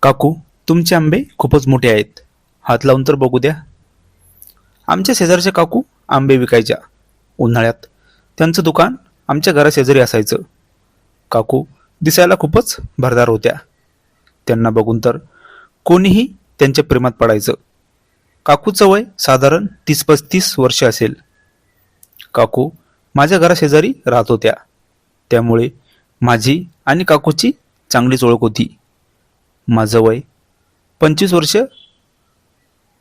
काकू, तुमचे आंबे खूपच मोठे आहेत. हात लावून तर बघू द्या. आमच्या शेजारच्या काकू आंबे विकायच्या. उन्हाळ्यात त्यांचं दुकान आमच्या घराशेजारी असायचं. काकू दिसायला खूपच भरदार होत्या. त्यांना बघून तर कोणीही त्यांच्या प्रेमात पडायचं. काकूचं वय साधारण 30-35 वर्ष असेल. काकू माझ्या घराशेजारी राहत होत्या. त्यामुळे माझी आणि काकूची चांगलीच ओळख होती. माझं वय 25 वर्ष.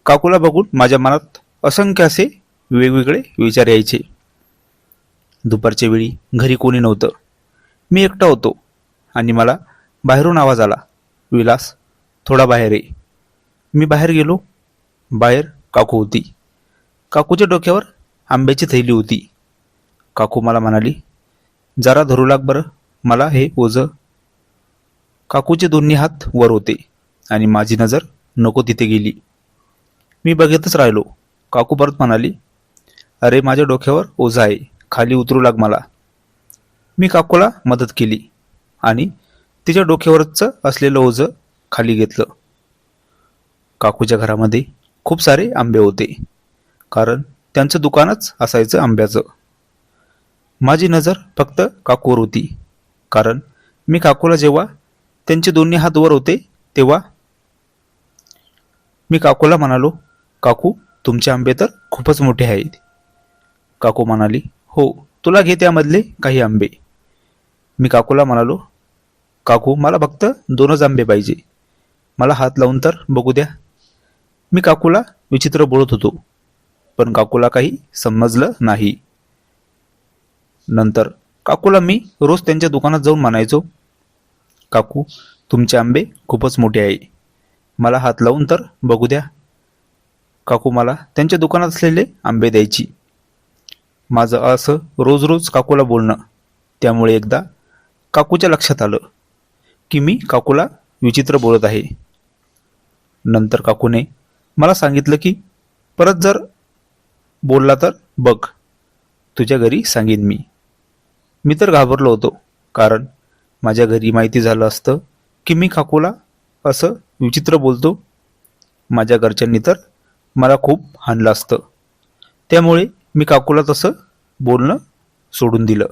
काकूला बघून माझ्या मनात असंख्य असे वेगवेगळे विचार यायचे. दुपारच्या वेळी घरी कोणी नव्हतं. मी एकटा होतो आणि मला बाहेरून आवाज आला, विलास, थोडा बाहेर ये. मी बाहेर गेलो. बाहेर काकू होती. काकूच्या डोक्यावर आंब्याची थैली होती. काकू मला म्हणाली, जरा धरू लाग बरं मला हे ओझं. काकूचे दोन्ही हात वर होते आणि माझी नजर नको तिथे गेली. मी बघतच राहिलो. काकू परत म्हणाली, अरे माझ्या डोक्यावर ओझं आहे, खाली उतरू लाग मला. मी काकूला मदत केली आणि तिच्या डोक्यावरचं असलेलं ओझं खाली घेतलं. काकूच्या घरामध्ये खूप सारे आंबे होते, कारण त्यांचं दुकानच असायचं आंब्याचं. माझी नजर फक्त काकूवर होती, कारण मी काकूला जेव्हा त्यांचे दोन्ही हात वर होते तेव्हा मी काकूला म्हणालो, काकू तुमचे आंबे तर खूपच मोठे आहेत. काकू म्हणाली, हो, तुला घे त्यामधले काही आंबे. मी काकूला म्हणालो, काकू मला फक्त 2च आंबे पाहिजे, मला हात लावून तर बघू द्या. मी काकूला विचित्र बोलत होतो, पण काकूला काही समजलं नाही. नंतर काकूला मी रोज त्यांच्या दुकानात जाऊन म्हणायचो, काकू तुमचे आंबे खूपच मोठे आहे, मला हात लावून तर बघू द्या. काकू मला त्यांच्या दुकानात असलेले आंबे द्यायची. माझं असं रोज रोज काकूला बोलणं, त्यामुळे एकदा काकूच्या लक्षात आलं की मी काकूला विचित्र बोलत आहे. नंतर काकूने मला सांगितलं की परत जर बोलला तर बघ, तुझ्या घरी सांगेन मी. मी तर घाबरलो होतो, कारण माझ्या घरी माहिती झालं असतं की मी काकूला असं विचित्र बोलतो. माझ्या घरच्यांनी तर मला खूप हाणलं असतं. त्यामुळे मी काकूला तसं बोलणं सोडून दिलं.